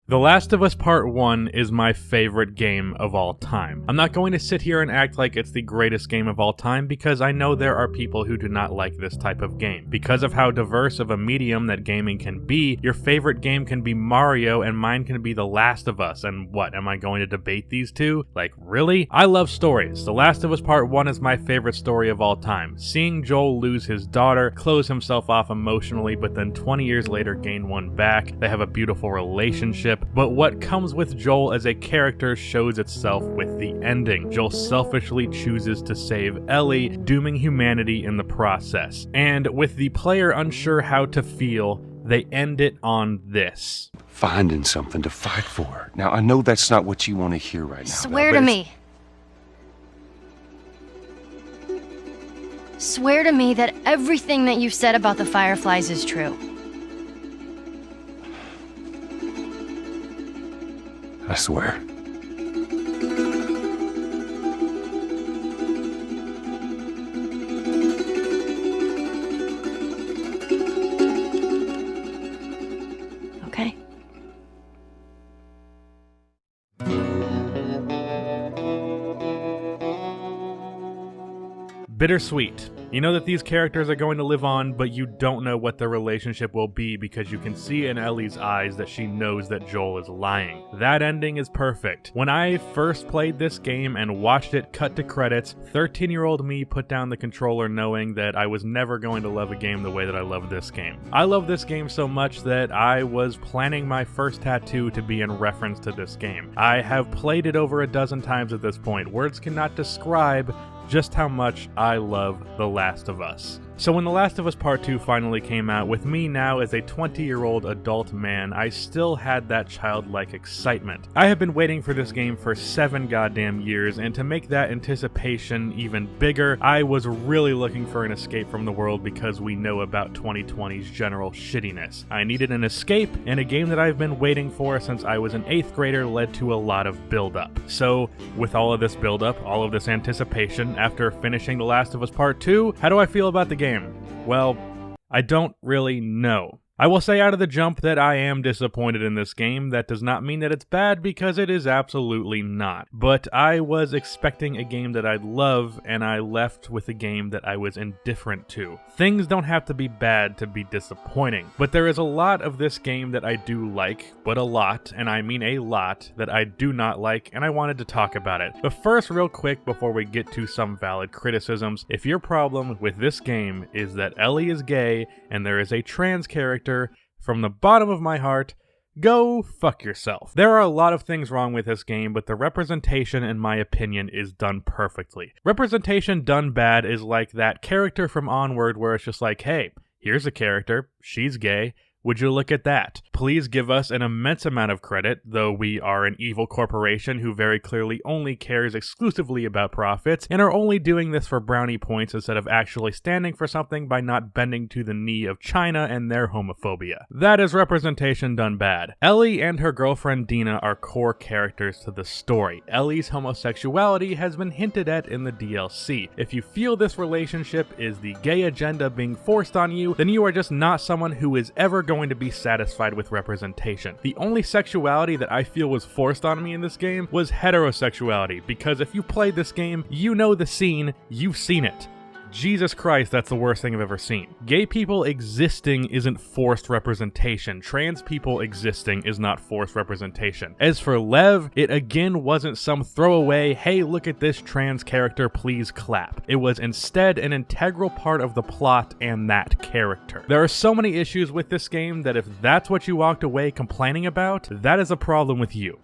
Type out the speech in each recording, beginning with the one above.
The Last of Us Part 1 is my favorite game of all time. I'm not going to sit here and act like it's the greatest game of all time because I know there are people who do not like this type of game. Because of how diverse of a medium that gaming can be, your favorite game can be Mario and mine can be The Last of Us, and what, am I going to debate these two? Like, really? I love stories. The Last of Us Part 1 is my favorite story of all time. Seeing Joel lose his daughter, close himself off emotionally, but then 20 years later gain one back, they have a beautiful relationship. But what comes with Joel as a character shows itself with the ending. Joel selfishly chooses to save Ellie, dooming humanity in the process. And with the player unsure how to feel, they end it on this. Finding something to fight for. Now, I know that's not what you want to hear right now. Swear to me. Swear to me that everything that you've said about the Fireflies is true. I swear. Okay. Bittersweet. You know that these characters are going to live on, but you don't know what their relationship will be because you can see in Ellie's eyes that she knows that Joel is lying. That ending is perfect. When I first played this game and watched it cut to credits, 13-year-old me put down the controller knowing that I was never going to love a game the way that I love this game. I love this game so much that I was planning my first tattoo to be in reference to this game. I have played it over a dozen times at this point. Words cannot describe just how much I love The Last of Us. So when The Last of Us Part 2 finally came out, with me now as a 20-year-old adult man, I still had that childlike excitement. I have been waiting for this game for 7 goddamn years, and to make that anticipation even bigger, I was really looking for an escape from the world because we know about 2020's general shittiness. I needed an escape, and a game that I've been waiting for since I was an 8th grader led to a lot of build-up. So, with all of this build-up, all of this anticipation, after finishing The Last of Us Part 2, how do I feel about the game? Well, I don't really know. I will say out of the jump that I am disappointed in this game. That does not mean that it's bad, because it is absolutely not. But I was expecting a game that I'd love, and I left with a game that I was indifferent to. Things don't have to be bad to be disappointing, but there is a lot of this game that I do like, but a lot, and I mean a lot, that I do not like, and I wanted to talk about it. But first, real quick, before we get to some valid criticisms, if your problem with this game is that Ellie is gay and there is a trans character, from the bottom of my heart, go fuck yourself. There are a lot of things wrong with this game, but the representation, in my opinion, is done perfectly. Representation done bad is like that character from Onward where it's just like, hey, here's a character, she's gay, would you look at that? Please give us an immense amount of credit, though we are an evil corporation who very clearly only cares exclusively about profits and are only doing this for brownie points instead of actually standing for something by not bending to the knee of China and their homophobia. That is representation done bad. Ellie and her girlfriend Dina are core characters to the story. Ellie's homosexuality has been hinted at in the DLC. If you feel this relationship is the gay agenda being forced on you, then you are just not someone who is ever going to be satisfied with representation. The only sexuality that I feel was forced on me in this game was heterosexuality, because if you played this game, you know the scene, you've seen it. Jesus Christ, that's the worst thing I've ever seen. Gay people existing isn't forced representation. Trans people existing is not forced representation. As for Lev, it again wasn't some throwaway, hey, look at this trans character, please clap. It was instead an integral part of the plot and that character. There are so many issues with this game that if that's what you walked away complaining about, that is a problem with you.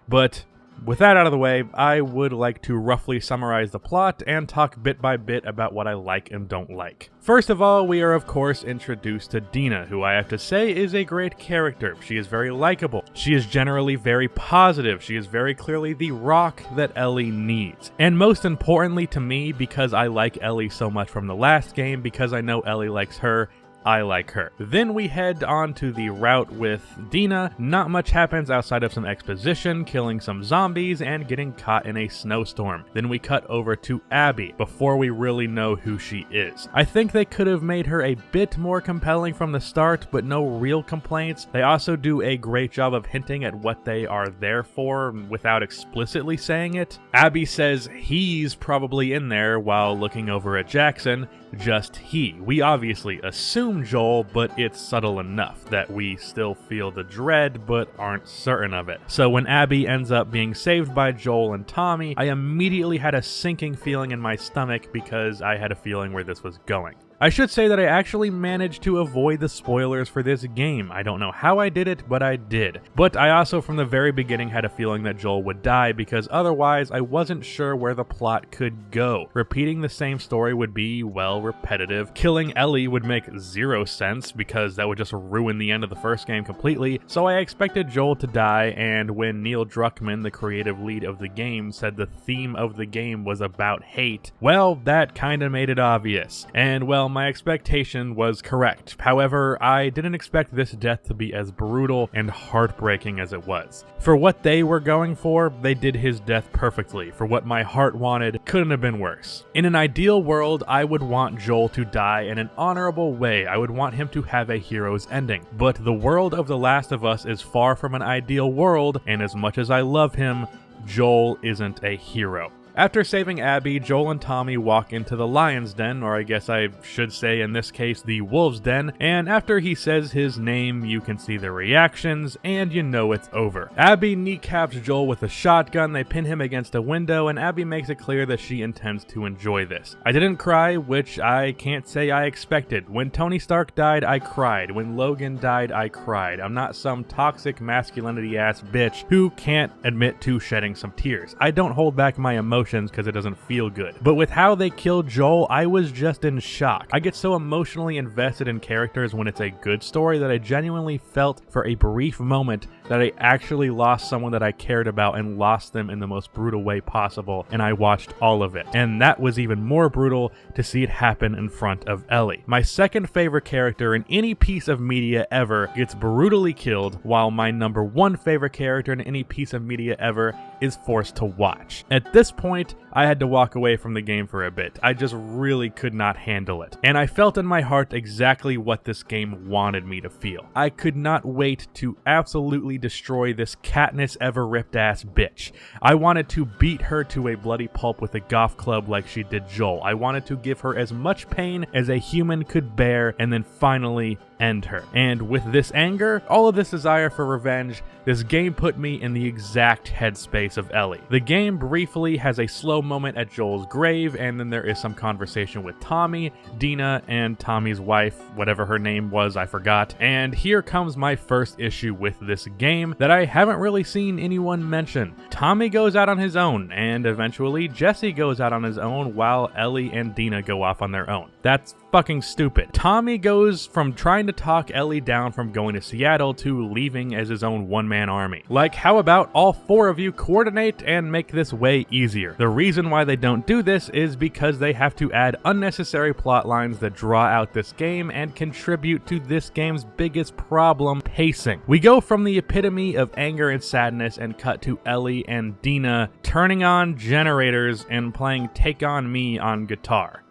But with that out of the way, I would like to roughly summarize the plot and talk bit by bit about what I like and don't like. First of all, we are of course introduced to Dina, who I have to say is a great character. She is very likable. She is generally very positive. She is very clearly the rock that Ellie needs. And most importantly to me, because I like Ellie so much from the last game, because I know Ellie likes her, I like her. Then we head on to the route with Dina. Not much happens outside of some exposition, killing some zombies, and getting caught in a snowstorm. Then we cut over to Abby, before we really know who she is. I think they could have made her a bit more compelling from the start, but no real complaints. They also do a great job of hinting at what they are there for without explicitly saying it. Abby says he's probably in there while looking over at Jackson. Just he. We obviously assume Joel, but it's subtle enough that we still feel the dread but aren't certain of it. So when Abby ends up being saved by Joel and Tommy, I immediately had a sinking feeling in my stomach because I had a feeling where this was going. I should say that I actually managed to avoid the spoilers for this game. I don't know how I did it, but I did. But I also from the very beginning had a feeling that Joel would die because otherwise I wasn't sure where the plot could go. Repeating the same story would be, well, repetitive. Killing Ellie would make zero sense because that would just ruin the end of the first game completely. So I expected Joel to die, and when Neil Druckmann, the creative lead of the game, said the theme of the game was about hate, well, that kinda made it obvious. And well, my expectation was correct. However, I didn't expect this death to be as brutal and heartbreaking as it was. For what they were going for, they did his death perfectly. For what my heart wanted, couldn't have been worse. In an ideal world, I would want Joel to die in an honorable way. I would want him to have a hero's ending. But the world of The Last of Us is far from an ideal world, and as much as I love him, Joel isn't a hero. After saving Abby, Joel and Tommy walk into the lion's den, or I guess I should say in this case the wolf's den, and after he says his name, you can see the reactions, and you know it's over. Abby kneecaps Joel with a shotgun, they pin him against a window, and Abby makes it clear that she intends to enjoy this. I didn't cry, which I can't say I expected. When Tony Stark died, I cried. When Logan died, I cried. I'm not some toxic masculinity ass bitch who can't admit to shedding some tears. I don't hold back my emotions because it doesn't feel good. But with how they killed Joel, I was just in shock. I get so emotionally invested in characters when it's a good story that I genuinely felt for a brief moment that I actually lost someone that I cared about and lost them in the most brutal way possible, and I watched all of it. And that was even more brutal to see it happen in front of Ellie. My second favorite character in any piece of media ever gets brutally killed, while my number one favorite character in any piece of media ever is forced to watch. At this point, I had to walk away from the game for a bit. I just really could not handle it. And I felt in my heart exactly what this game wanted me to feel. I could not wait to absolutely destroy this Katniss Everipped ass bitch. I wanted to beat her to a bloody pulp with a golf club like she did Joel. I wanted to give her as much pain as a human could bear and then finally end her. And with this anger, all of this desire for revenge, this game put me in the exact headspace of Ellie. The game briefly has a slow moment at Joel's grave, and then there is some conversation with Tommy, Dina, and Tommy's wife, whatever her name was, I forgot. And here comes my first issue with this game that I haven't really seen anyone mention. Tommy goes out on his own, and eventually Jesse goes out on his own while Ellie and Dina go off on their own. That's fucking stupid. Tommy goes from trying to talk Ellie down from going to Seattle to leaving as his own one-man army. Like, how about all four of you coordinate and make this way easier? The reason why they don't do this is because they have to add unnecessary plot lines that draw out this game and contribute to this game's biggest problem, pacing. We go from the epitome of anger and sadness and cut to Ellie and Dina turning on generators and playing Take On Me on guitar.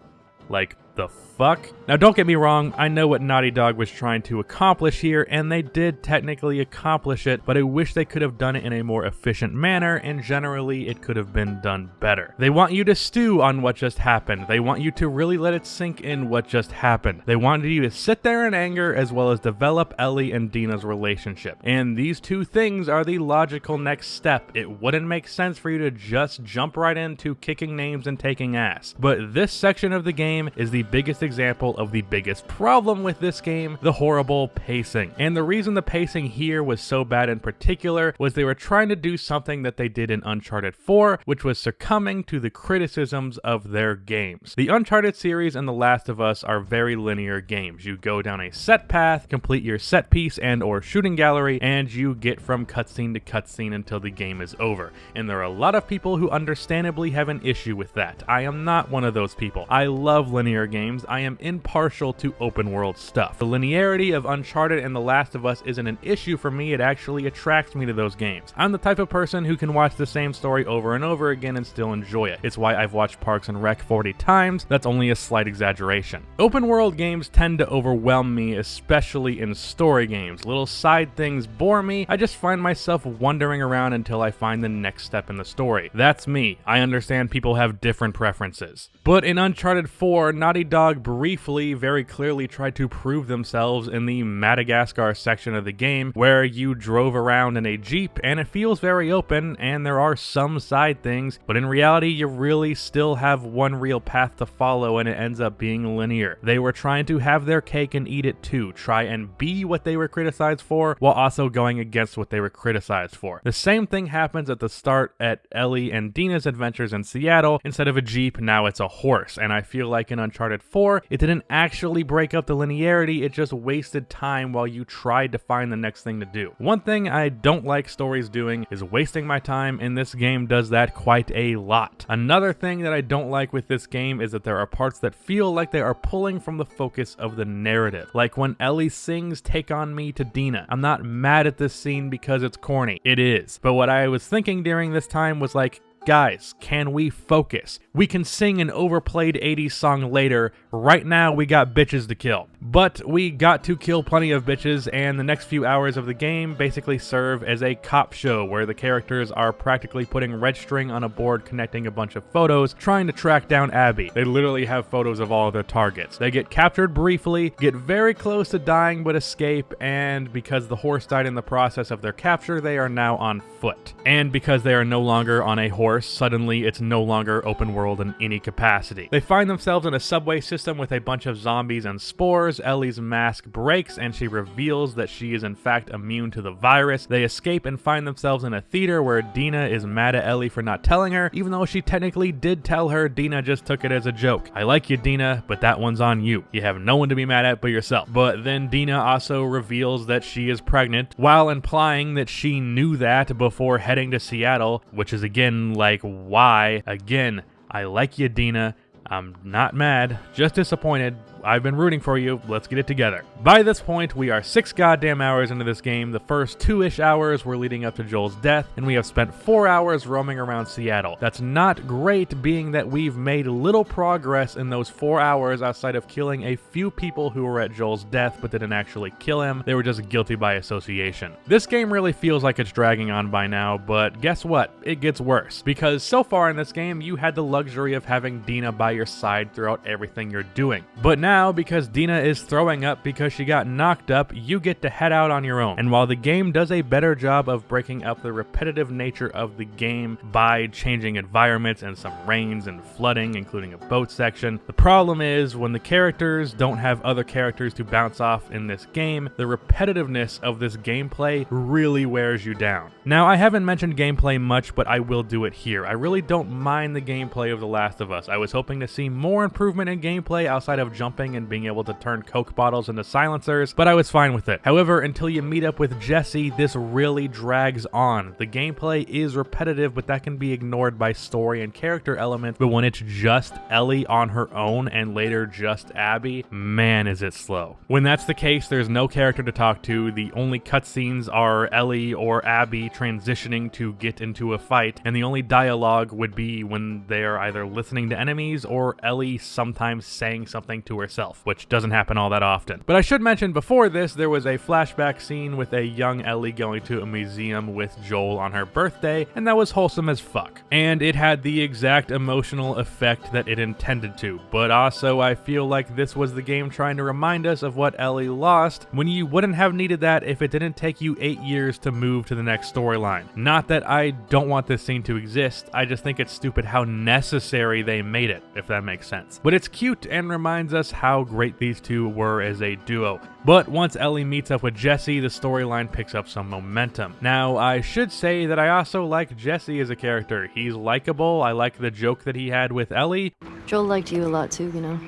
Like, the fuck? Now don't get me wrong, I know what Naughty Dog was trying to accomplish here, and they did technically accomplish it, but I wish they could have done it in a more efficient manner, and generally it could have been done better. They want you to stew on what just happened. They want you to really let it sink in what just happened. They wanted you to sit there in anger as well as develop Ellie and Dina's relationship. And these two things are the logical next step. It wouldn't make sense for you to just jump right into kicking names and taking ass. But this section of the game is the biggest example of the biggest problem with this game, the horrible pacing. And the reason the pacing here was so bad in particular was they were trying to do something that they did in Uncharted 4, which was succumbing to the criticisms of their games. The Uncharted series and The Last of Us are very linear games. You go down a set path, complete your set piece and or shooting gallery, and you get from cutscene to cutscene until the game is over. And there are a lot of people who understandably have an issue with that. I am not one of those people. I love linear games. I am in partial to open world stuff. The linearity of Uncharted and The Last of Us isn't an issue for me, it actually attracts me to those games. I'm the type of person who can watch the same story over and over again and still enjoy it. It's why I've watched Parks and Rec 40 times, that's only a slight exaggeration. Open world games tend to overwhelm me, especially in story games. Little side things bore me, I just find myself wandering around until I find the next step in the story. That's me. I understand people have different preferences. But in Uncharted 4, Naughty Dog briefly, very clearly tried to prove themselves in the Madagascar section of the game, where you drove around in a Jeep and it feels very open and there are some side things, but in reality you really still have one real path to follow and it ends up being linear. They were trying to have their cake and eat it too, try and be what they were criticized for while also going against what they were criticized for. The same thing happens at the start at Ellie and Dina's adventures in Seattle. Instead of a Jeep, now it's a horse, and I feel like in Uncharted 4, it didn't actually break up the linearity, it just wasted time while you tried to find the next thing to do. One thing I don't like stories doing is wasting my time, and this game does that quite a lot. Another thing that I don't like with this game is that there are parts that feel like they are pulling from the focus of the narrative. Like when Ellie sings "Take On Me" to Dina. I'm not mad at this scene because it's corny. It is. But what I was thinking during this time was like, guys, can we focus? We can sing an overplayed 80s song later. Right now, we got bitches to kill. But we got to kill plenty of bitches, and the next few hours of the game basically serve as a cop show where the characters are practically putting red string on a board connecting a bunch of photos, trying to track down Abby. They literally have photos of all of their targets. They get captured briefly, get very close to dying but escape, and because the horse died in the process of their capture, they are now on foot. And because they are no longer on a horse, suddenly it's no longer open world in any capacity. They find themselves in a subway system with a bunch of zombies and spores. Ellie's mask breaks and she reveals that she is in fact immune to the virus. They escape and find themselves in a theater where Dina is mad at Ellie for not telling her, even though she technically did tell her. Dina just took it as a joke. I like you, Dina, but that one's on you. You have no one to be mad at but yourself. But then Dina also reveals that she is pregnant, while implying that she knew that before heading to Seattle, which is again like, why? Again, I like you, Dina. I'm not mad, just disappointed. I've been rooting for you, let's get it together. By this point, we are 6 goddamn hours into this game. The first 2-ish hours were leading up to Joel's death, and we have spent 4 hours roaming around Seattle. That's not great, being that we've made little progress in those 4 hours outside of killing a few people who were at Joel's death but didn't actually kill him. They were just guilty by association. This game really feels like it's dragging on by now, but guess what? It gets worse. Because so far in this game, you had the luxury of having Dina by your side throughout everything you're doing. But now, because Dina is throwing up because she got knocked up, you get to head out on your own. And while the game does a better job of breaking up the repetitive nature of the game by changing environments and some rains and flooding, including a boat section, the problem is when the characters don't have other characters to bounce off in this game, the repetitiveness of this gameplay really wears you down. Now, I haven't mentioned gameplay much, but I will do it here. I really don't mind the gameplay of The Last of Us. I was hoping to see more improvement in gameplay outside of jumping and being able to turn Coke bottles into silencers, but I was fine with it. However, until you meet up with Jesse, this really drags on. The gameplay is repetitive, but that can be ignored by story and character elements, but when it's just Ellie on her own and later just Abby, man is it slow. When that's the case, there's no character to talk to. The only cutscenes are Ellie or Abby transitioning to get into a fight, and the only dialogue would be when they're either listening to enemies or Ellie sometimes saying something to herself, which doesn't happen all that often. But I should mention before this, there was a flashback scene with a young Ellie going to a museum with Joel on her birthday, and that was wholesome as fuck. And it had the exact emotional effect that it intended to, but also I feel like this was the game trying to remind us of what Ellie lost, when you wouldn't have needed that if it didn't take you 8 years to move to the next storyline. Not that I don't want this scene to exist, I just think it's stupid how necessary they made it, if that makes sense. But it's cute and reminds us how great these two were as a duo. But once Ellie meets up with Jesse, the storyline picks up some momentum. Now, I should say that I also like Jesse as a character. He's likable, I like the joke that he had with Ellie. Joel liked you a lot too, you know.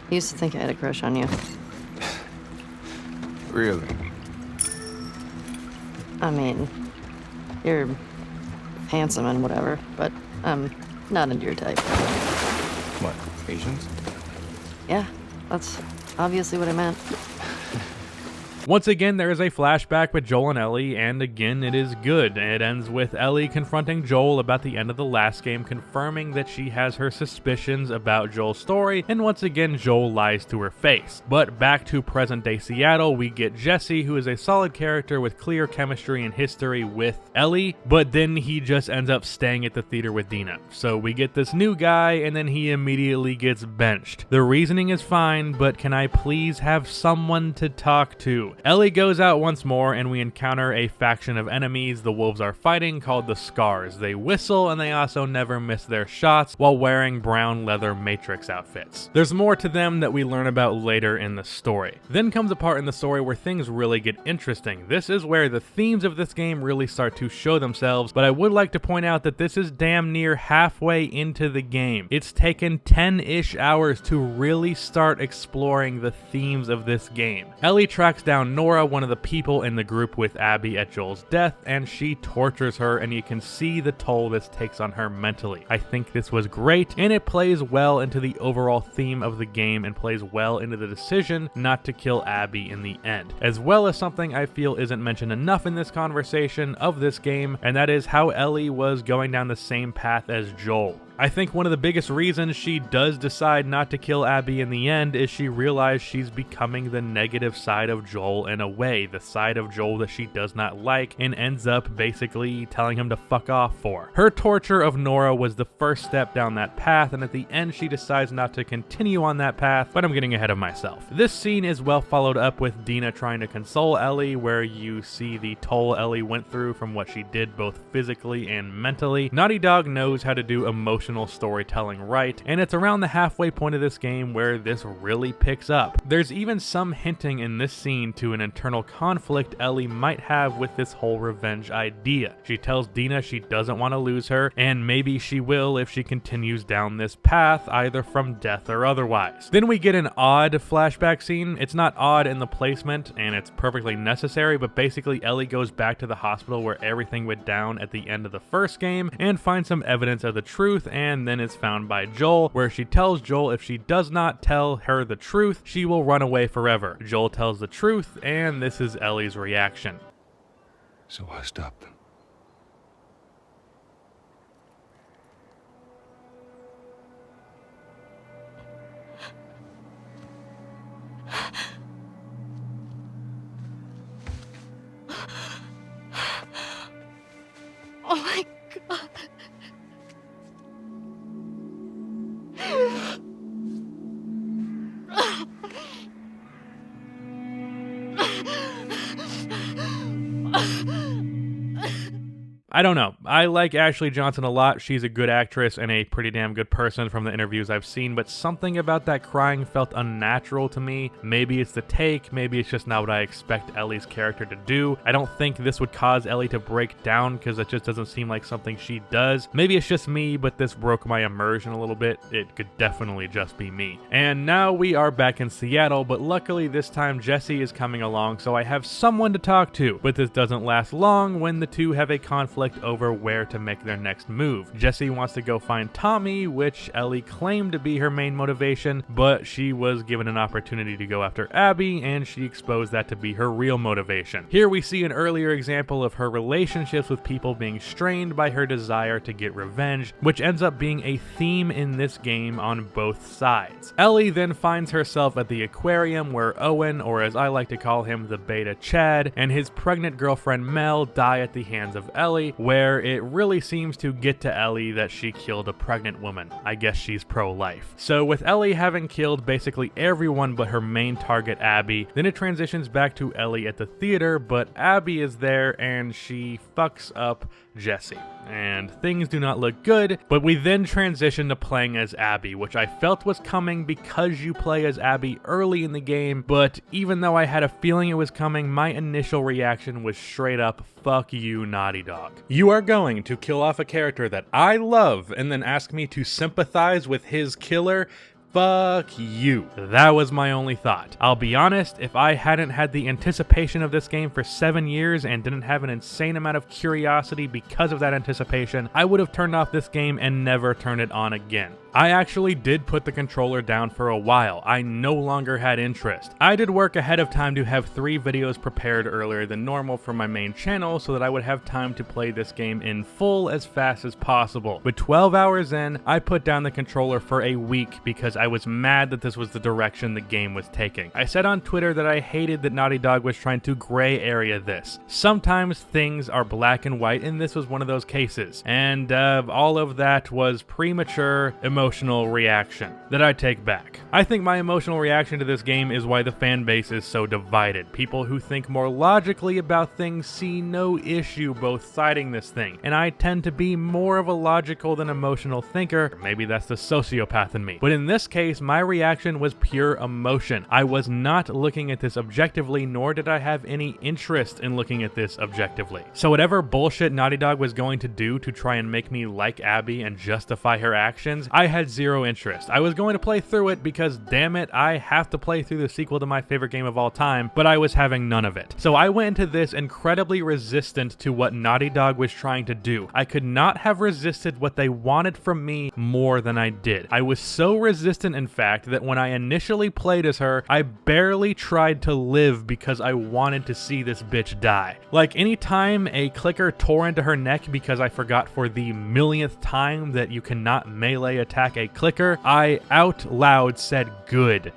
He used to think I had a crush on you. Really? I mean, you're handsome and whatever, but I'm not into your type. What? Asians? Yeah, that's obviously what I meant. Once again, there is a flashback with Joel and Ellie, and again, it is good. It ends with Ellie confronting Joel about the end of the last game, confirming that she has her suspicions about Joel's story, and once again, Joel lies to her face. But back to present-day Seattle, we get Jesse, who is a solid character with clear chemistry and history with Ellie, but then he just ends up staying at the theater with Dina. So we get this new guy, and then he immediately gets benched. The reasoning is fine, but can I please have someone to talk to? Ellie goes out once more and we encounter a faction of enemies the wolves are fighting called the Scars. They whistle and they also never miss their shots while wearing brown leather Matrix outfits. There's more to them that we learn about later in the story. Then comes a part in the story where things really get interesting. This is where the themes of this game really start to show themselves, but I would like to point out that this is damn near halfway into the game. It's taken 10-ish hours to really start exploring the themes of this game. Ellie tracks down Nora, one of the people in the group with Abby at Joel's death, and she tortures her, and you can see the toll this takes on her mentally. I think this was great, and it plays well into the overall theme of the game and plays well into the decision not to kill Abby in the end, as well as something I feel isn't mentioned enough in this conversation of this game, and that is how Ellie was going down the same path as Joel. I think one of the biggest reasons she does decide not to kill Abby in the end is she realized she's becoming the negative side of Joel in a way, the side of Joel that she does not like, and ends up basically telling him to fuck off for. Her torture of Nora was the first step down that path, and at the end she decides not to continue on that path, but I'm getting ahead of myself. This scene is well followed up with Dina trying to console Ellie, where you see the toll Ellie went through from what she did both physically and mentally. Naughty Dog knows how to do emotional storytelling right, and it's around the halfway point of this game where this really picks up. There's even some hinting in this scene to an internal conflict Ellie might have with this whole revenge idea. She tells Dina she doesn't want to lose her, and maybe she will if she continues down this path, either from death or otherwise. Then we get an odd flashback scene. It's not odd in the placement, and it's perfectly necessary, but basically Ellie goes back to the hospital where everything went down at the end of the first game and finds some evidence of the truth, and then is found by Joel, where she tells Joel if she does not tell her the truth, she will run away forever. Joel tells the truth, and this is Ellie's reaction. So I stopped them. Oh my God. I don't know. I like Ashley Johnson a lot. She's a good actress and a pretty damn good person from the interviews I've seen, but something about that crying felt unnatural to me. Maybe it's the take, maybe it's just not what I expect Ellie's character to do. I don't think this would cause Ellie to break down because it just doesn't seem like something she does. Maybe it's just me, but this broke my immersion a little bit. It could definitely just be me. And now we are back in Seattle, but luckily this time Jesse is coming along, so I have someone to talk to. But this doesn't last long when the two have a conflict over where to make their next move. Jesse wants to go find Tommy, which Ellie claimed to be her main motivation, but she was given an opportunity to go after Abby, and she exposed that to be her real motivation. Here we see an earlier example of her relationships with people being strained by her desire to get revenge, which ends up being a theme in this game on both sides. Ellie then finds herself at the aquarium where Owen, or as I like to call him, the beta Chad, and his pregnant girlfriend Mel die at the hands of Ellie, where it really seems to get to Ellie that she killed a pregnant woman. I guess she's pro-life. So with Ellie having killed basically everyone but her main target Abby, then it transitions back to Ellie at the theater, but Abby is there and she fucks up Jesse. And things do not look good, but we then transition to playing as Abby, which I felt was coming because you play as Abby early in the game, but even though I had a feeling it was coming, my initial reaction was straight up, fuck you, Naughty Dog. You are going to kill off a character that I love and then ask me to sympathize with his killer? Fuck you. That was my only thought. I'll be honest, if I hadn't had the anticipation of this game for 7 years and didn't have an insane amount of curiosity because of that anticipation, I would have turned off this game and never turned it on again. I actually did put the controller down for a while. I no longer had interest. I did work ahead of time to have 3 videos prepared earlier than normal for my main channel so that I would have time to play this game in full as fast as possible. But 12 hours in, I put down the controller for a week because I was mad that this was the direction the game was taking. I said on Twitter that I hated that Naughty Dog was trying to gray area this. Sometimes things are black and white, and this was one of those cases. And all of that was premature emotional reaction that I take back. I think my emotional reaction to this game is why the fan base is so divided. People who think more logically about things see no issue both siding this thing, and I tend to be more of a logical than emotional thinker. Maybe that's the sociopath in me. But in this case, my reaction was pure emotion. I was not looking at this objectively, nor did I have any interest in looking at this objectively. So whatever bullshit Naughty Dog was going to do to try and make me like Abby and justify her actions, I had zero interest. I was going to play through it because, damn it, I have to play through the sequel to my favorite game of all time, but I was having none of it. So I went into this incredibly resistant to what Naughty Dog was trying to do. I could not have resisted what they wanted from me more than I did. I was so resistant, in fact, that when I initially played as her, I barely tried to live because I wanted to see this bitch die. Like, anytime a clicker tore into her neck because I forgot for the millionth time that you cannot melee attack a clicker, I out loud said good,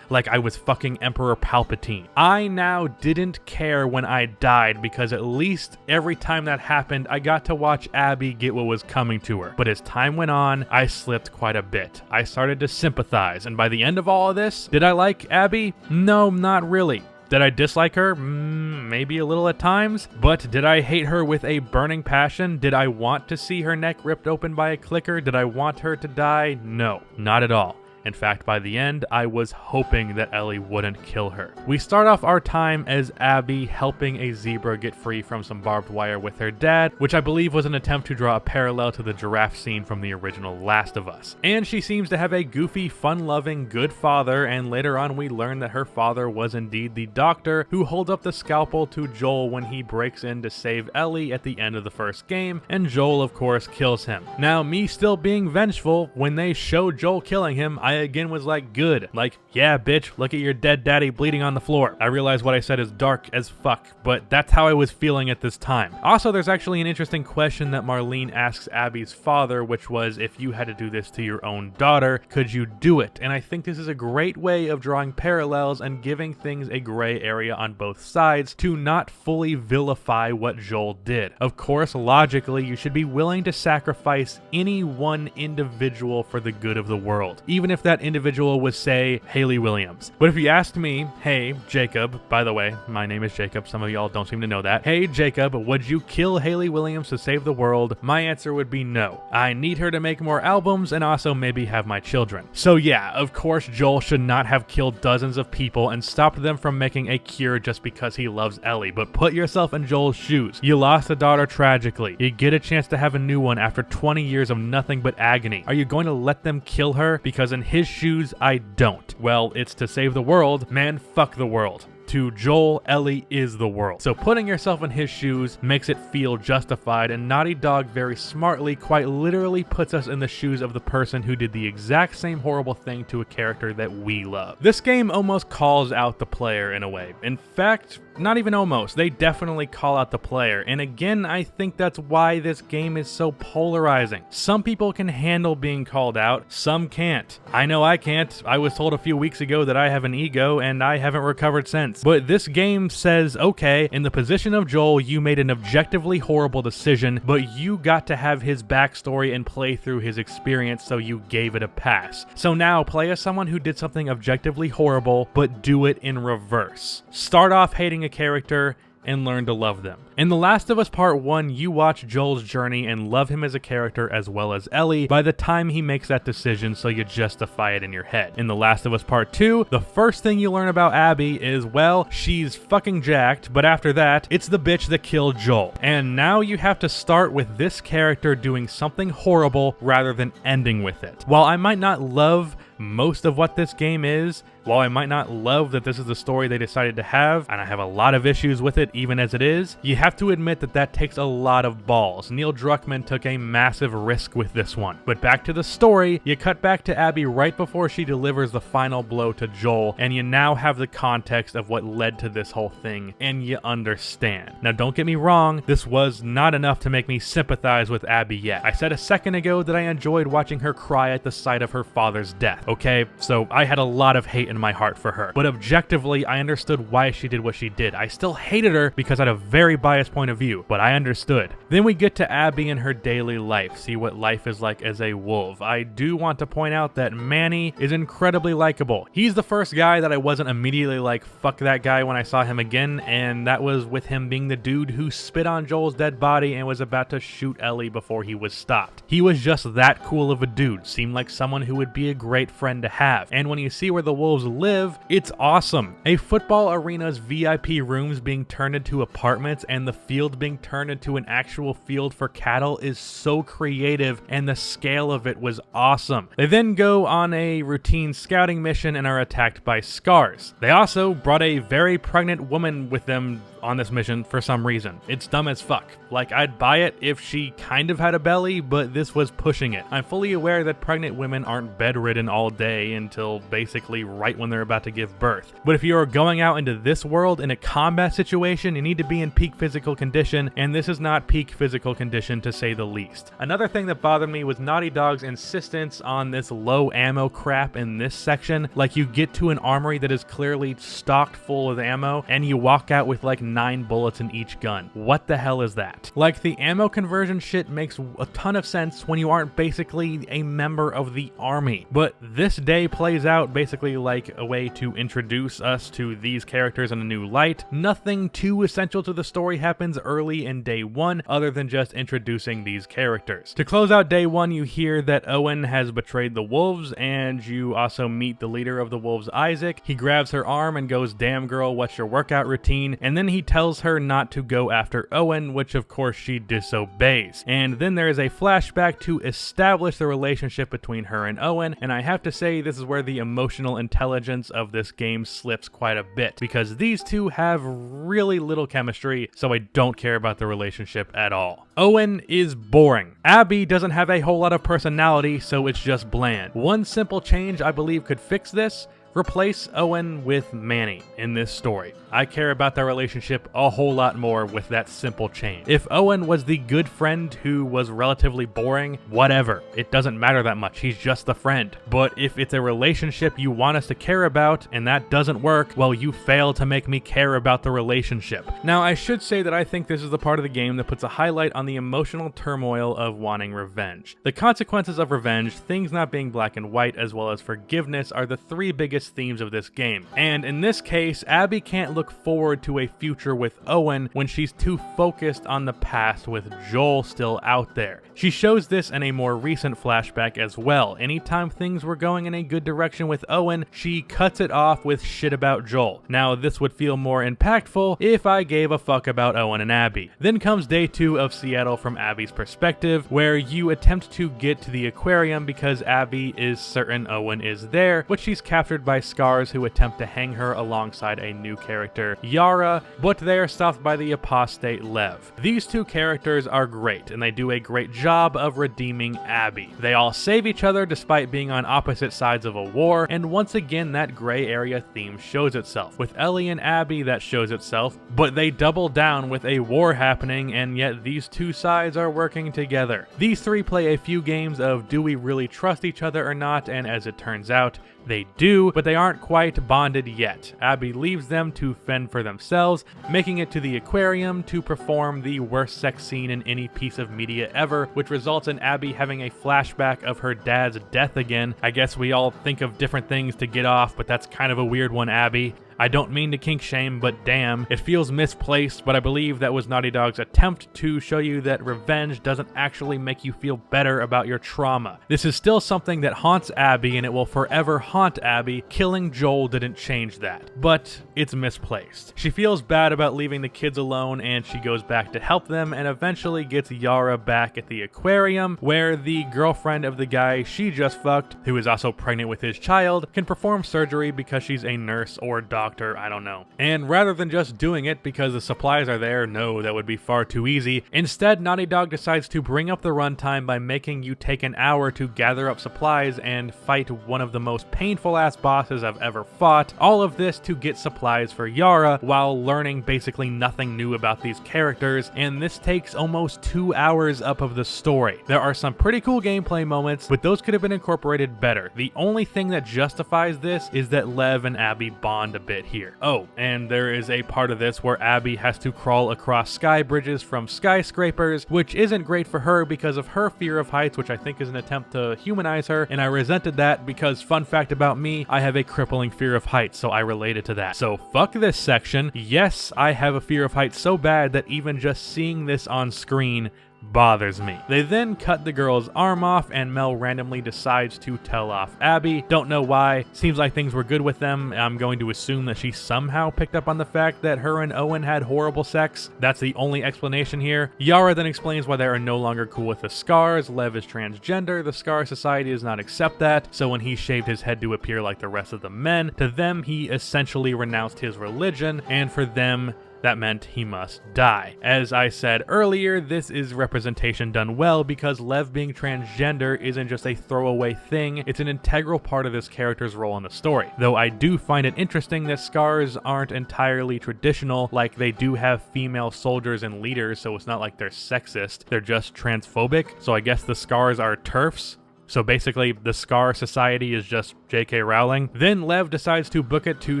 like I was fucking Emperor Palpatine. I now didn't care when I died because at least every time that happened, I got to watch Abby get what was coming to her. But as time went on, I slipped quite a bit. I started to sympathize, and by the end of all of this, did I like Abby? No, not really. Did I dislike her? Maybe a little at times. But did I hate her with a burning passion? Did I want to see her neck ripped open by a clicker? Did I want her to die? No, not at all. In fact, by the end, I was hoping that Ellie wouldn't kill her. We start off our time as Abby helping a zebra get free from some barbed wire with her dad, which I believe was an attempt to draw a parallel to the giraffe scene from the original Last of Us. And she seems to have a goofy, fun-loving, good father, and later on we learn that her father was indeed the doctor who holds up the scalpel to Joel when he breaks in to save Ellie at the end of the first game, and Joel, of course, kills him. Now, me still being vengeful, when they show Joel killing him, I again was like, good. Like, yeah, bitch, look at your dead daddy bleeding on the floor. I realize what I said is dark as fuck, but that's how I was feeling at this time. Also, there's actually an interesting question that Marlene asks Abby's father, which was, if you had to do this to your own daughter, could you do it? And I think this is a great way of drawing parallels and giving things a gray area on both sides to not fully vilify what Joel did. Of course, logically, you should be willing to sacrifice any one individual for the good of the world, even if that individual was, say, Hayley Williams. But if you asked me, hey, Jacob, by the way, my name is Jacob, some of y'all don't seem to know that. Hey, Jacob, would you kill Hayley Williams to save the world? My answer would be no. I need her to make more albums and also maybe have my children. So yeah, of course, Joel should not have killed dozens of people and stopped them from making a cure just because he loves Ellie. But put yourself in Joel's shoes. You lost a daughter tragically. You get a chance to have a new one after 20 years of nothing but agony. Are you going to let them kill her? Because in his shoes, I don't. Well, it's to save the world. Man, fuck the world. To Joel, Ellie is the world. So putting yourself in his shoes makes it feel justified, and Naughty Dog very smartly, quite literally puts us in the shoes of the person who did the exact same horrible thing to a character that we love. This game almost calls out the player in a way. In fact, not even almost. They definitely call out the player. And again, I think that's why this game is so polarizing. Some people can handle being called out, some can't. I know I can't. I was told a few weeks ago that I have an ego and I haven't recovered since. But this game says, okay, in the position of Joel, you made an objectively horrible decision, but you got to have his backstory and play through his experience, so you gave it a pass. So now play as someone who did something objectively horrible, but do it in reverse. Start off hating a character and learn to love them. In The Last of Us Part 1, you watch Joel's journey and love him as a character as well as Ellie by the time he makes that decision, so you justify it in your head. In The Last of Us Part 2, the first thing you learn about Abby is, well, she's fucking jacked, but after that, it's the bitch that killed Joel. And now you have to start with this character doing something horrible rather than ending with it. While I might not love most of what this game is, while I might not love that this is the story they decided to have, and I have a lot of issues with it even as it is, you have to admit that that takes a lot of balls. Neil Druckmann took a massive risk with this one. But back to the story, you cut back to Abby right before she delivers the final blow to Joel, and you now have the context of what led to this whole thing, and you understand. Now don't get me wrong, this was not enough to make me sympathize with Abby yet. I said a second ago that I enjoyed watching her cry at the sight of her father's death, okay? So I had a lot of hate in my heart for her. But objectively, I understood why she did what she did. I still hated her because I had a very biased point of view, but I understood. Then we get to Abby and her daily life, see what life is like as a wolf. I do want to point out that Manny is incredibly likable. He's the first guy that I wasn't immediately like, fuck that guy when I saw him again, and that was with him being the dude who spit on Joel's dead body and was about to shoot Ellie before he was stopped. He was just that cool of a dude, seemed like someone who would be a great friend to have. And when you see where the wolves live, it's awesome. A football arena's VIP rooms being turned into apartments and the field being turned into an actual field for cattle is so creative, and the scale of it was awesome. They then go on a routine scouting mission and are attacked by scars. They also brought a very pregnant woman with them on this mission for some reason. It's dumb as fuck. Like, I'd buy it if she kind of had a belly, but this was pushing it. I'm fully aware that pregnant women aren't bedridden all day until basically right when they're about to give birth. But if you're going out into this world in a combat situation, you need to be in peak physical condition, and this is not peak physical condition to say the least. Another thing that bothered me was Naughty Dog's insistence on this low ammo crap in this section. Like, you get to an armory that is clearly stocked full of ammo, and you walk out with like 9 bullets in each gun. What the hell is that? Like, the ammo conversion shit makes a ton of sense when you aren't basically a member of the army. But this day plays out basically like a way to introduce us to these characters in a new light. Nothing too essential to the story happens early in day 1 other than just introducing these characters. To close out day 1, you hear that Owen has betrayed the wolves, and you also meet the leader of the wolves, Isaac. He grabs her arm and goes, "Damn girl, what's your workout routine?" And then he tells her not to go after Owen, which of course she disobeys. And then there is a flashback to establish the relationship between her and Owen, and I have to say this is where the emotional intelligence of this game slips quite a bit, because these two have really little chemistry, so I don't care about the relationship at all. Owen is boring. Abby doesn't have a whole lot of personality, so it's just bland. One simple change I believe could fix this: replace Owen with Manny in this story. I care about their relationship a whole lot more with that simple change. If Owen was the good friend who was relatively boring, whatever. It doesn't matter that much. He's just the friend. But if it's a relationship you want us to care about and that doesn't work, well, you fail to make me care about the relationship. Now, I should say that I think this is the part of the game that puts a highlight on the emotional turmoil of wanting revenge. The consequences of revenge, things not being black and white, as well as forgiveness are the 3 biggest themes of this game. And in this case, Abby can't look forward to a future with Owen when she's too focused on the past with Joel still out there. She shows this in a more recent flashback as well. Anytime things were going in a good direction with Owen, she cuts it off with shit about Joel. Now, this would feel more impactful if I gave a fuck about Owen and Abby. Then comes day 2 of Seattle from Abby's perspective, where you attempt to get to the aquarium because Abby is certain Owen is there, but she's captured by Scars, who attempt to hang her alongside a new character, Yara, but they are stopped by the apostate Lev. These 2 characters are great, and they do a great job of redeeming Abby. They all save each other despite being on opposite sides of a war, and once again that gray area theme shows itself. With Ellie and Abby, that shows itself, but they double down with a war happening, and yet these 2 sides are working together. These 3 play a few games of do we really trust each other or not, and as it turns out, they do, but they aren't quite bonded yet. Abby leaves them to fend for themselves, making it to the aquarium to perform the worst sex scene in any piece of media ever, which results in Abby having a flashback of her dad's death again. I guess we all think of different things to get off, but that's kind of a weird one, Abby. I don't mean to kink shame, but damn, it feels misplaced, but I believe that was Naughty Dog's attempt to show you that revenge doesn't actually make you feel better about your trauma. This is still something that haunts Abby, and it will forever haunt Abby. Killing Joel didn't change that, but it's misplaced. She feels bad about leaving the kids alone, and she goes back to help them, and eventually gets Yara back at the aquarium, where the girlfriend of the guy she just fucked, who is also pregnant with his child, can perform surgery because she's a nurse or doctor, I don't know. And rather than just doing it because the supplies are there, no, that would be far too easy, instead Naughty Dog decides to bring up the runtime by making you take an hour to gather up supplies and fight one of the most painful ass bosses I've ever fought. All of this to get supplies for Yara while learning basically nothing new about these characters, and this takes almost 2 hours up of the story. There are some pretty cool gameplay moments, but those could have been incorporated better. The only thing that justifies this is that Lev and Abby bond a bit here. Oh, and there is a part of this where Abby has to crawl across sky bridges from skyscrapers, which isn't great for her because of her fear of heights, which I think is an attempt to humanize her, and I resented that because, fun fact about me, I have a crippling fear of heights, so I related to that. So fuck this section. Yes, I have a fear of heights so bad that even just seeing this on screen bothers me. They then cut the girl's arm off, and Mel randomly decides to tell off Abby. Don't know why. Seems like things were good with them. I'm going to assume that she somehow picked up on the fact that her and Owen had horrible sex. That's the only explanation here. Yara then explains why they are no longer cool with the Scars. Lev is transgender. The Scar Society does not accept that, so when he shaved his head to appear like the rest of the men, to them he essentially renounced his religion, and for them that meant he must die. As I said earlier, this is representation done well because Lev being transgender isn't just a throwaway thing, it's an integral part of this character's role in the story. Though I do find it interesting that Scars aren't entirely traditional, like they do have female soldiers and leaders, so it's not like they're sexist, they're just transphobic, so I guess the Scars are TERFs. So basically, the Scar Society is just J.K. Rowling. Then Lev decides to book it to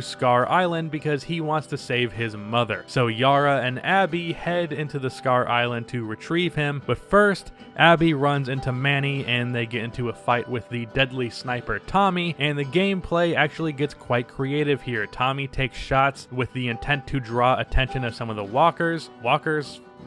Scar Island because he wants to save his mother. So Yara and Abby head into the Scar Island to retrieve him, but first, Abby runs into Manny and they get into a fight with the deadly sniper Tommy, and the gameplay actually gets quite creative here. Tommy takes shots with the intent to draw attention of some of the walkers?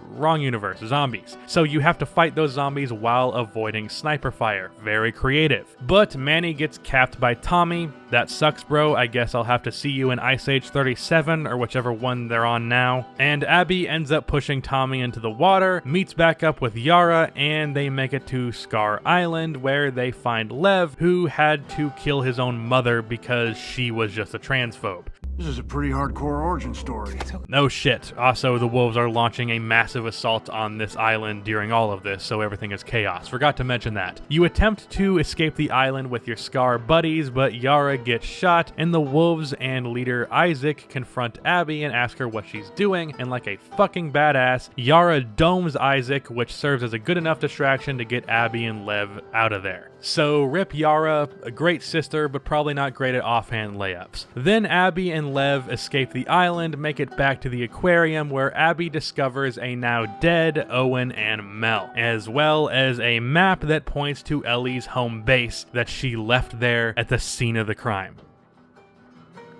Wrong universe, zombies. So you have to fight those zombies while avoiding sniper fire. Very creative. But Manny gets capped by Tommy. That sucks, bro. I guess I'll have to see you in Ice Age 37 or whichever one they're on now. And Abby ends up pushing Tommy into the water, meets back up with Yara, and they make it to Scar Island where they find Lev, who had to kill his own mother because she was just a transphobe. This is a pretty hardcore origin story. No shit. Also, the wolves are launching a massive assault on this island during all of this, so everything is chaos. Forgot to mention that. You attempt to escape the island with your Scar buddies, but Yara gets shot, and the wolves and leader Isaac confront Abby and ask her what she's doing, and like a fucking badass, Yara domes Isaac, which serves as a good enough distraction to get Abby and Lev out of there. So rip Yara, a great sister, but probably not great at offhand layups. Then Abby and Lev escape the island, make it back to the aquarium where Abby discovers a now dead Owen and Mel, as well as a map that points to Ellie's home base that she left there at the scene of the crime.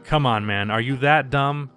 Come on, man, are you that dumb?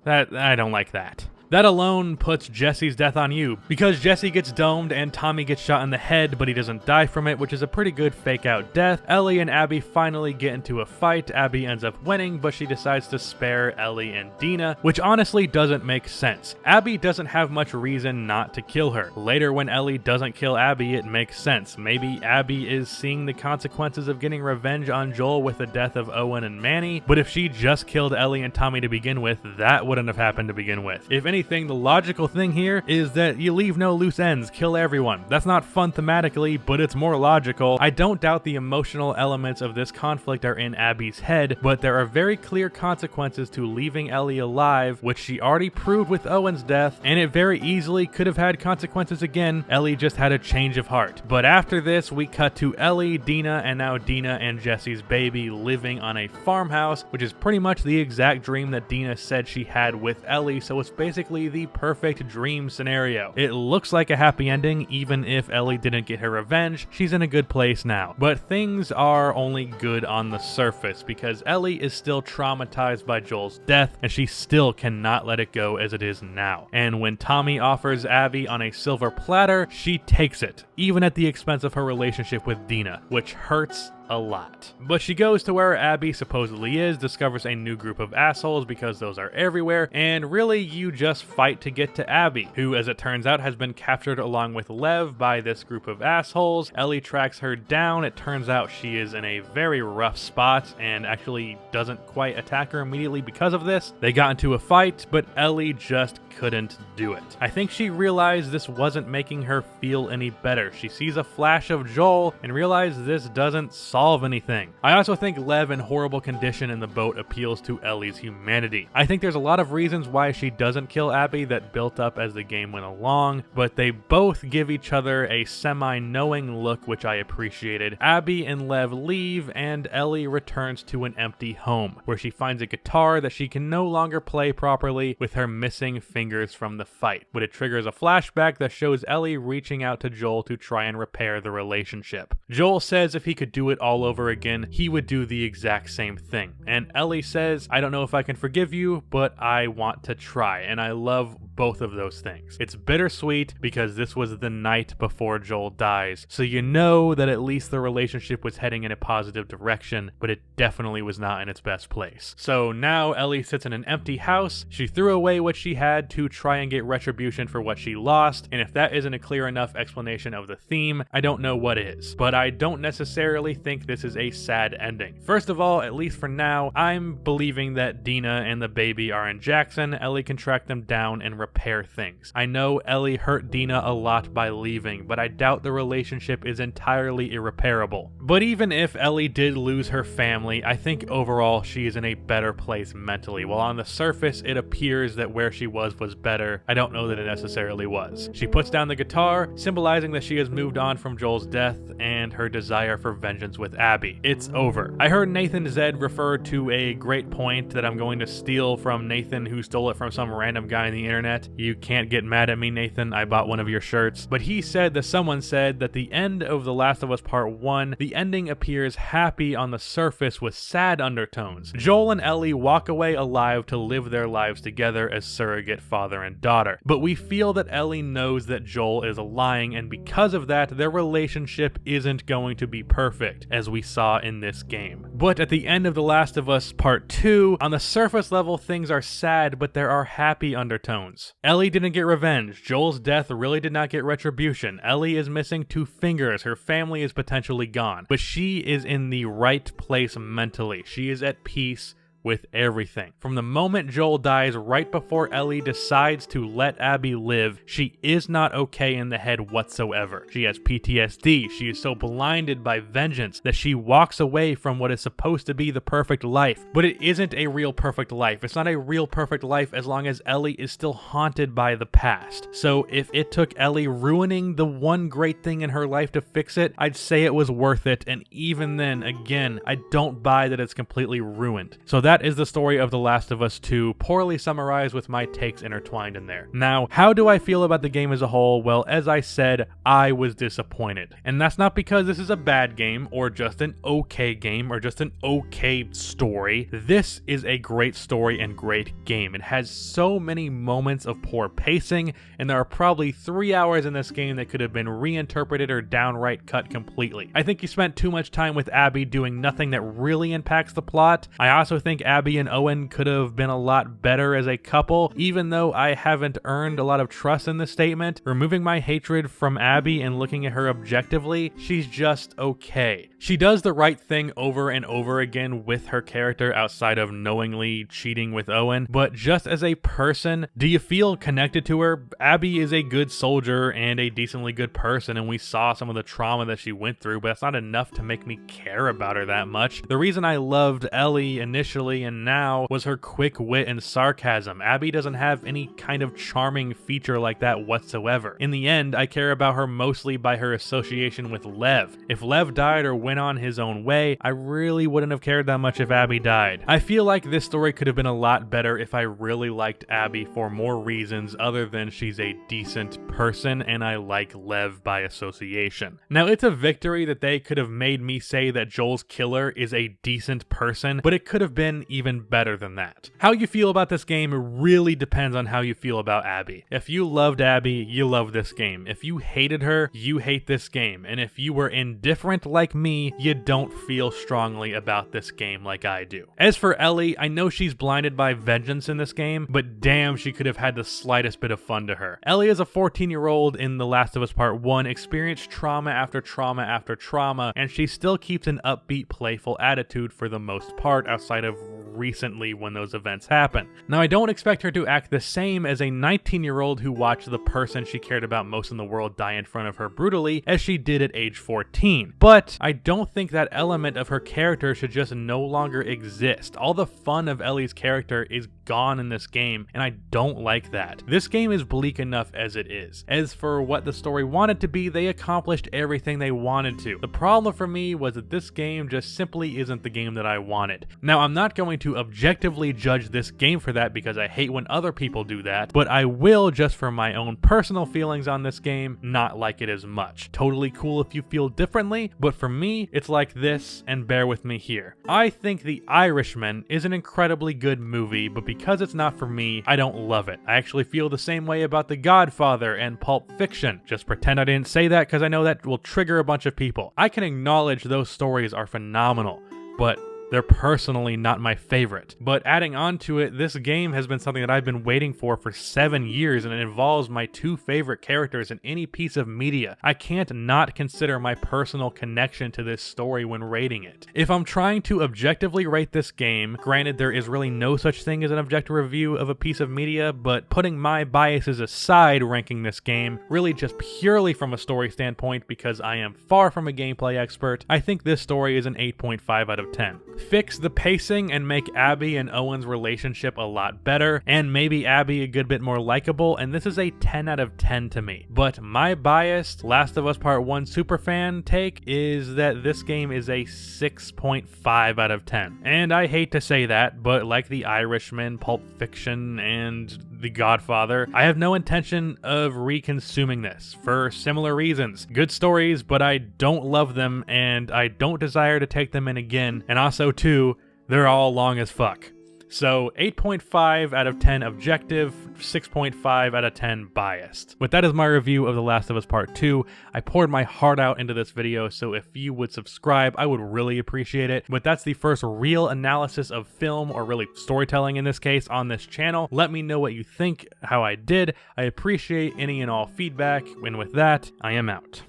I don't like that. That alone puts Jesse's death on you, because Jesse gets domed and Tommy gets shot in the head, but he doesn't die from it, which is a pretty good fake out death. Ellie and Abby finally get into a fight. Abby ends up winning, but she decides to spare Ellie and Dina, which honestly doesn't make sense. Abby doesn't have much reason not to kill her. Later when Ellie doesn't kill Abby, it makes sense. Maybe Abby is seeing the consequences of getting revenge on Joel with the death of Owen and Manny, but if she just killed Ellie and Tommy to begin with, that wouldn't have happened to begin with. If anything, the logical thing here is that you leave no loose ends, kill everyone. That's not fun thematically, but it's more logical. I don't doubt the emotional elements of this conflict are in Abby's head, but there are very clear consequences to leaving Ellie alive, which she already proved with Owen's death, and it very easily could have had consequences again. Ellie just had a change of heart. But after this, we cut to Ellie, Dina, and now Dina and Jesse's baby living on a farmhouse, which is pretty much the exact dream that Dina said she had with Ellie, so it's basically basically the perfect dream scenario. It looks like a happy ending, even if Ellie didn't get her revenge. She's in a good place now. But things are only good on the surface because Ellie is still traumatized by Joel's death and she still cannot let it go as it is now. And when Tommy offers Abby on a silver platter, she takes it, even at the expense of her relationship with Dina, which hurts a lot. But she goes to where Abby supposedly is, discovers a new group of assholes because those are everywhere, and really you just fight to get to Abby, who as it turns out has been captured along with Lev by this group of assholes. Ellie tracks her down. It turns out she is in a very rough spot and actually doesn't quite attack her immediately because of this. They got into a fight, but Ellie just couldn't do it. I think she realized this wasn't making her feel any better. She sees a flash of Joel and realizes this doesn't solve anything. I also think Lev in horrible condition in the boat appeals to Ellie's humanity. I think there's a lot of reasons why she doesn't kill Abby that built up as the game went along, but they both give each other a semi-knowing look, which I appreciated. Abby and Lev leave, and Ellie returns to an empty home, where she finds a guitar that she can no longer play properly with her missing fingers from the fight. But it triggers a flashback that shows Ellie reaching out to Joel to try and repair the relationship. Joel says if he could do it all over again, he would do the exact same thing. And Ellie says, I don't know if I can forgive you, but I want to try. And I love both of those things. It's bittersweet because this was the night before Joel dies, so you know that at least the relationship was heading in a positive direction, but it definitely was not in its best place. So now Ellie sits in an empty house. She threw away what she had to try and get retribution for what she lost, and if that isn't a clear enough explanation of the theme, I don't know what is. But I don't necessarily think this is a sad ending. First of all, at least for now, I'm believing that Dina and the baby are in Jackson. Ellie can track them down and repair things. I know Ellie hurt Dina a lot by leaving, but I doubt the relationship is entirely irreparable. But even if Ellie did lose her family, I think overall she is in a better place mentally. While on the surface it appears that where she was better, I don't know that it necessarily was. She puts down the guitar, symbolizing that she has moved on from Joel's death and her desire for vengeance with Abby. It's over. I heard Nathan Zed refer to a great point that I'm going to steal from Nathan, who stole it from some random guy on the internet. You can't get mad at me, Nathan. I bought one of your shirts. But he said that someone said that the end of The Last of Us Part 1, the ending appears happy on the surface with sad undertones. Joel and Ellie walk away alive to live their lives together as surrogate father and daughter. But we feel that Ellie knows that Joel is lying, and because of that, their relationship isn't going to be perfect, as we saw in this game. But at the end of The Last of Us Part 2, on the surface level, things are sad, but there are happy undertones. Ellie didn't get revenge. Joel's death really did not get retribution. Ellie is missing 2 fingers. Her family is potentially gone. But she is in the right place mentally. She is at peace with everything. From the moment Joel dies right before Ellie decides to let Abby live, she is not okay in the head whatsoever. She has PTSD. She is so blinded by vengeance that she walks away from what is supposed to be the perfect life. But it isn't a real perfect life. It's not a real perfect life as long as Ellie is still haunted by the past. So if it took Ellie ruining the one great thing in her life to fix it, I'd say it was worth it. And even then, again, I don't buy that it's completely ruined. So that is the story of The Last of Us 2, poorly summarized with my takes intertwined in there. Now, how do I feel about the game as a whole? Well, as I said, I was disappointed. And that's not because this is a bad game, or just an okay game, or just an okay story. This is a great story and great game. It has so many moments of poor pacing, and there are probably 3 hours in this game that could have been reinterpreted or downright cut completely. I think you spent too much time with Abby doing nothing that really impacts the plot. I also think Abby and Owen could have been a lot better as a couple, even though I haven't earned a lot of trust in this statement. Removing my hatred from Abby and looking at her objectively, she's just okay. She does the right thing over and over again with her character outside of knowingly cheating with Owen, but just as a person, do you feel connected to her? Abby is a good soldier and a decently good person, and we saw some of the trauma that she went through, but that's not enough to make me care about her that much. The reason I loved Ellie initially initially and now was her quick wit and sarcasm. Abby doesn't have any kind of charming feature like that whatsoever. In the end, I care about her mostly by her association with Lev. If Lev died or went on his own way, I really wouldn't have cared that much if Abby died. I feel like this story could have been a lot better if I really liked Abby for more reasons other than she's a decent person and I like Lev by association. Now, it's a victory that they could have made me say that Joel's killer is a decent person, but it could have been even better than that. How you feel about this game really depends on how you feel about Abby. If you loved Abby, you love this game. If you hated her, you hate this game. And if you were indifferent like me, you don't feel strongly about this game like I do. As for Ellie, I know she's blinded by vengeance in this game, but damn, she could have had the slightest bit of fun to her. Ellie is a 14-year-old in The Last of Us Part 1, experienced trauma after trauma after trauma, and she still keeps an upbeat, playful attitude for the most part outside of recently when those events happen. Now, I don't expect her to act the same as a 19-year-old who watched the person she cared about most in the world die in front of her brutally as she did at age 14. But I don't think that element of her character should just no longer exist. All the fun of Ellie's character is gone in this game, and I don't like that. This game is bleak enough as it is. As for what the story wanted to be, they accomplished everything they wanted to. The problem for me was that this game just simply isn't the game that I wanted. Now, I'm not going to objectively judge this game for that because I hate when other people do that, but I will just for my own personal feelings on this game not like it as much. Totally cool if you feel differently, but for me, it's like this, and bear with me here. I think The Irishman is an incredibly good movie, but because it's not for me, I don't love it. I actually feel the same way about The Godfather and Pulp Fiction. Just pretend I didn't say that because I know that will trigger a bunch of people. I can acknowledge those stories are phenomenal, but they're personally not my favorite. But adding on to it, this game has been something that I've been waiting for 7 years, and it involves my two favorite characters in any piece of media. I can't not consider my personal connection to this story when rating it. If I'm trying to objectively rate this game, granted there is really no such thing as an objective review of a piece of media, but putting my biases aside ranking this game, really just purely from a story standpoint because I am far from a gameplay expert, I think this story is an 8.5 out of 10. Fix the pacing and make Abby and Owen's relationship a lot better, and maybe Abby a good bit more likable, and this is a 10 out of 10 to me. But my biased Last of Us Part 1 superfan take is that this game is a 6.5 out of 10. And I hate to say that, but like The Irishman, Pulp Fiction, and The Godfather, I have no intention of reconsuming this for similar reasons. Good stories, but I don't love them, and I don't desire to take them in again, and also too, they're all long as fuck. So 8.5 out of 10 objective, 6.5 out of 10 biased. But that is my review of The Last of Us Part 2. I poured my heart out into this video, so if you would subscribe, I would really appreciate it. But that's the first real analysis of film, or really storytelling in this case, on this channel. Let me know what you think, how I did. I appreciate any and all feedback, and with that, I am out.